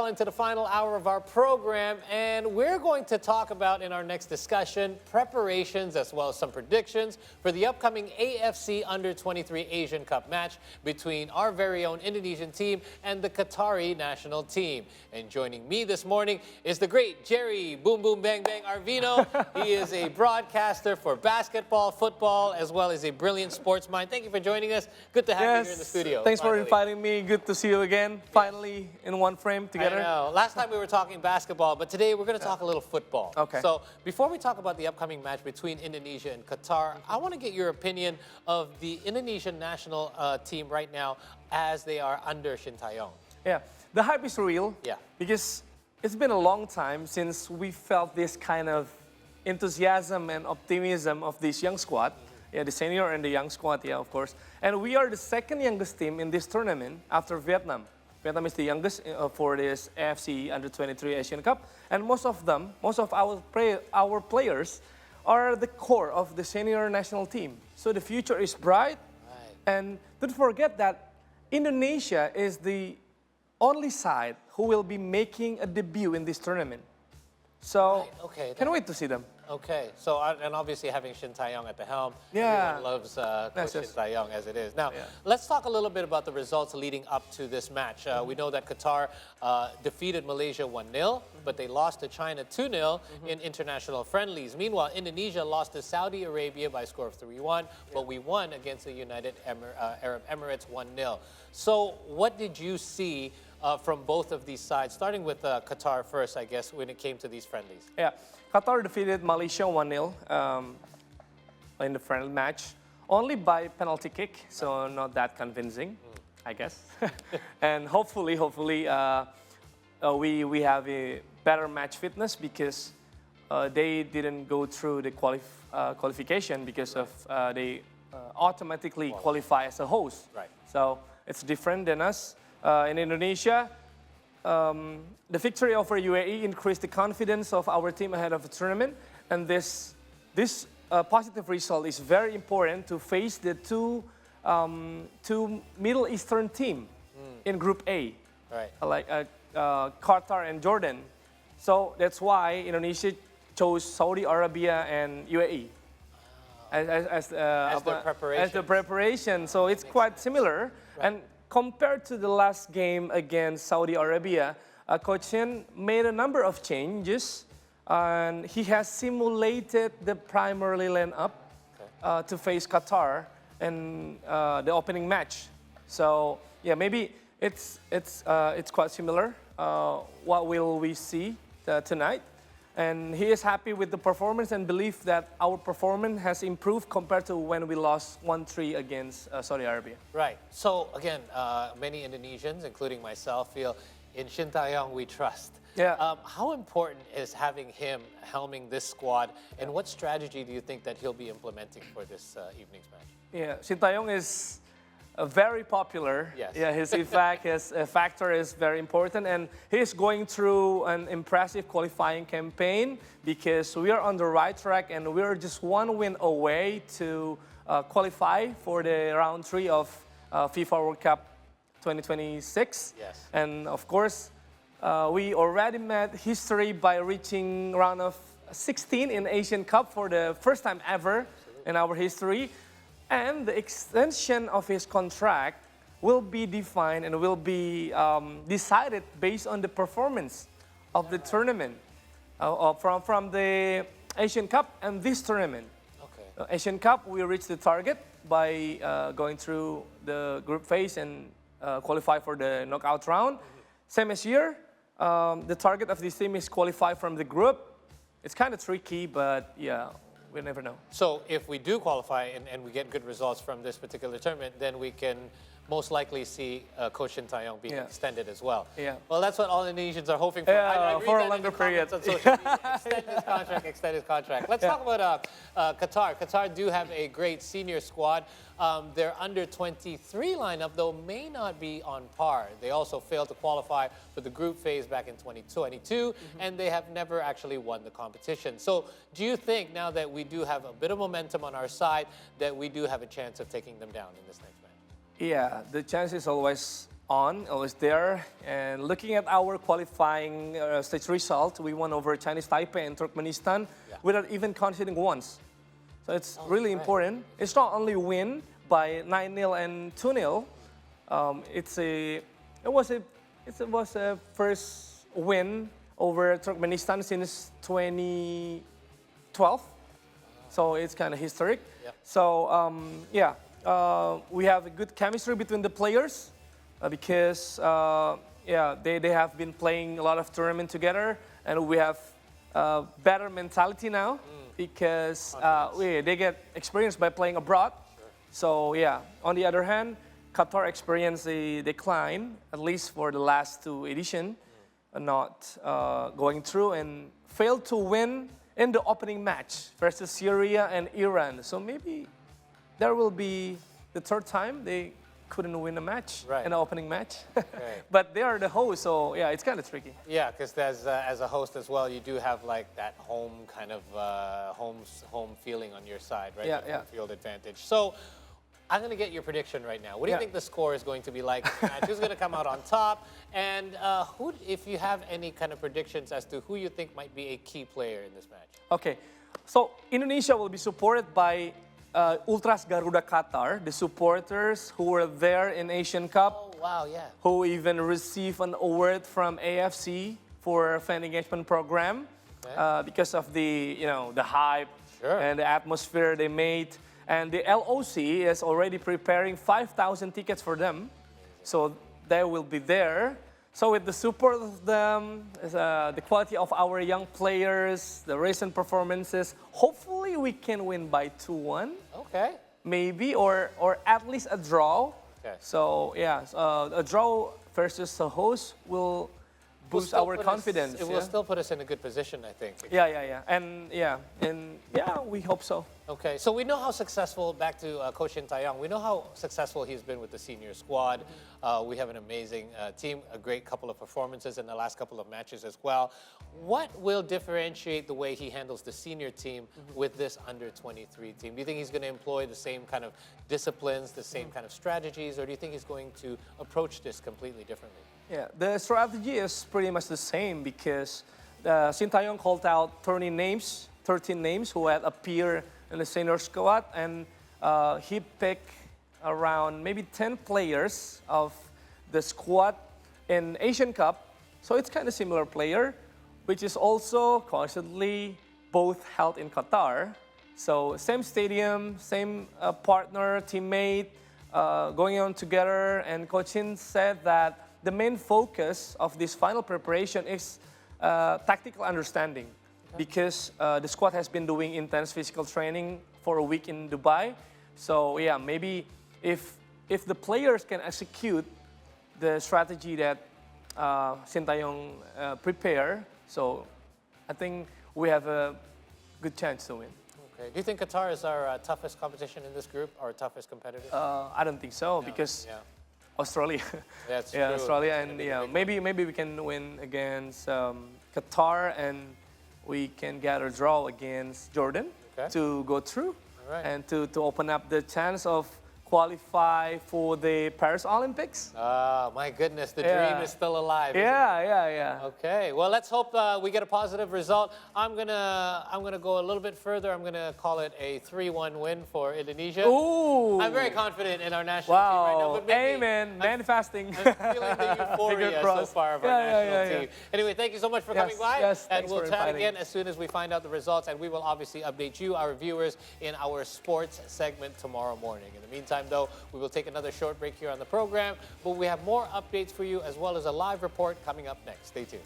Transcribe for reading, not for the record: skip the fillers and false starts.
into the final hour of our program, and we're going to talk about in our next discussion preparations as well as some predictions for the upcoming AFC Under-23 Asian Cup match between our very own Indonesian team and the Qatari national team. And joining me this morning is the great Jerry Boom Boom Bang Bang Arvino. He is a broadcaster for basketball, football, as well as a brilliant sports mind. Thank you for joining us. Good to have you here in the studio. Thanks for inviting me. Good to see you again. Finally in one frame together. I know. Last time we were talking basketball, but today we're going to talk a little football. Okay. So before we talk about the upcoming match between Indonesia and Qatar, I want to get your opinion of the Indonesian national team right now as they are under Shin Tae-yong. Yeah, the hype is real. Yeah. Because it's been a long time since we felt this kind of enthusiasm and optimism of this young squad. Yeah, the senior and the young squad, yeah, of course. And we are the second youngest team in this tournament after Vietnam. Vietnam is the youngest for this AFC Under-23 Asian Cup. And most of our players are the core of the senior national team. So the future is bright. Right. And don't forget that Indonesia is the only side who will be making a debut in this tournament. So, Right, okay, can't wait to see them. Okay, so and obviously having Shin Tae-yong at the helm, Yeah. everyone loves Coach Shin just- Tae-yong as it is. Now, Yeah. let's talk a little bit about the results leading up to this match. We know that Qatar defeated Malaysia 1-0, but they lost to China 2-0 in international friendlies. Meanwhile, Indonesia lost to Saudi Arabia by a score of 3-1, but we won against the United Arab Emirates 1-0. So what did you see from both of these sides, starting with Qatar first, I guess, when it came to these friendlies? Yeah, Qatar defeated Malaysia 1-0 in the friendly match, only by penalty kick, so not that convincing, I guess. And hopefully, we have a better match fitness because they didn't go through the qualification because of they automatically qualify as a host. Right. So it's different than us. In Indonesia, the victory over UAE increased the confidence of our team ahead of the tournament, and this positive result is very important to face the two Middle Eastern team in Group A, Right. like Qatar and Jordan. So that's why Indonesia chose Saudi Arabia and UAE as the preparation. So it's quite similar. Right. And compared to the last game against Saudi Arabia, Coach Shin made a number of changes, and he has simulated the primary lineup to face Qatar in the opening match. So yeah, maybe it's quite similar. What will we see tonight? And he is happy with the performance and believes that our performance has improved compared to when we lost 1-3 against Saudi Arabia. Right. So again, many Indonesians, including myself, feel in Shin Tae-yong we trust. Yeah. How important is having him helming this squad, and what strategy do you think that he'll be implementing for this evening's match? Yeah, Shin Tae-yong is very popular. Yes. Yeah, his factor is very important, and he's going through an impressive qualifying campaign because we are on the right track and we're just one win away to qualify for the round 3 of FIFA World Cup 2026. Yes. And of course, we already made history by reaching round of 16 in Asian Cup for the first time ever in our history. And the extension of his contract will be defined and will be decided based on the performance of the tournament from the Asian Cup and this tournament. Okay. Asian Cup, we reached the target by going through the group phase and qualify for the knockout round. Same as here, the target of this team is qualify from the group. It's kind of tricky, but yeah. We never know. So if we do qualify and we get good results from this particular tournament, then we can most likely see Coach Shin Tae-yong being extended as well. Yeah. Well, that's what all Indonesians are hoping for. Yeah, I read for a that in longer the comments period. on social media. Extend his contract. Let's talk about Qatar. Qatar do have a great senior squad. Their under-23 lineup, though, may not be on par. They also failed to qualify for the group phase back in 2022, and they have never actually won the competition. So do you think, now that we do have a bit of momentum on our side, that we do have a chance of taking them down in this next match? Yeah, the chance is always on. I was there, and looking at our qualifying stage result, we won over Chinese Taipei and Turkmenistan without even conceding once. So it's really important. It's not only win by 9-0 and 2-0. It was a first win over Turkmenistan since 2012. So it's kind of historic. Yep. So we have a good chemistry between the players because they have been playing a lot of tournament together, and we have better mentality now because they get experience by playing abroad. So on the other hand, Qatar experienced a decline, at least for the last two editions, not going through, and failed to win in the opening match versus Syria and Iran. So maybe there will be the third time they couldn't win a match in the opening match. But they are the host, so it's kind of tricky. Yeah, because as a host as well, you do have like that home kind of home feeling on your side, right? Yeah, home field advantage. So I'm going to get your prediction right now. What do you think the score is going to be like? Who's going to come out on top? And if you have any kind of predictions as to who you think might be a key player in this match? Okay, so Indonesia will be supported by Ultras Garuda Qatar, the supporters who were there in Asian Cup. Oh, wow, yeah. Who even received an award from AFC for fan engagement program because of the hype and the atmosphere they made. And the LOC is already preparing 5,000 tickets for them, so they will be there. So with the support of them, the quality of our young players, the recent performances, hopefully we can win by 2-1. Okay. Maybe, or at least a draw. Okay. So a draw versus a host will boost our confidence. It will still put us in a good position, I think. And we hope so. Okay, so we know how successful, back to Coach Shin Tae-yong, we know how successful he's been with the senior squad. We have an amazing team, a great couple of performances in the last couple of matches as well. What will differentiate the way he handles the senior team with this under-23 team? Do you think he's going to employ the same kind of disciplines, the same kind of strategies, or do you think he's going to approach this completely differently? Yeah, the strategy is pretty much the same because Shin Tae-yong called out 13 names who had appeared in the senior squad, and he picked around maybe 10 players of the squad in Asian Cup. So it's kind of similar player, which is also constantly both held in Qatar. So same stadium, same partner, teammate, going on together. And Coach Shin said that the main focus of this final preparation is tactical understanding. Because the squad has been doing intense physical training for a week in Dubai. So maybe if the players can execute the strategy that Shin Tae-yong prepare, so I think we have a good chance to win. Okay. Do you think Qatar is our toughest competition in this group, our toughest competitor? I don't think so because Australia. That's true. Australia, and maybe we can win against Qatar, and we can get a draw against Jordan to go through and to open up the chance of qualify for the Paris Olympics. My goodness, the dream is still alive. Yeah. Okay, well, let's hope we get a positive result. I'm gonna go a little bit further. I'm gonna call it a 3-1 win for Indonesia. Ooh. I'm very confident in our national team right now. But amen. Manifesting. I'm feeling the euphoria so far of our national team. Anyway, thank you so much for coming by. And we'll chat again as soon as we find out the results. And we will obviously update you, our viewers, in our sports segment tomorrow morning. In the meantime, though, we will take another short break here on the program, but we have more updates for you as well as a live report coming up next. Stay tuned.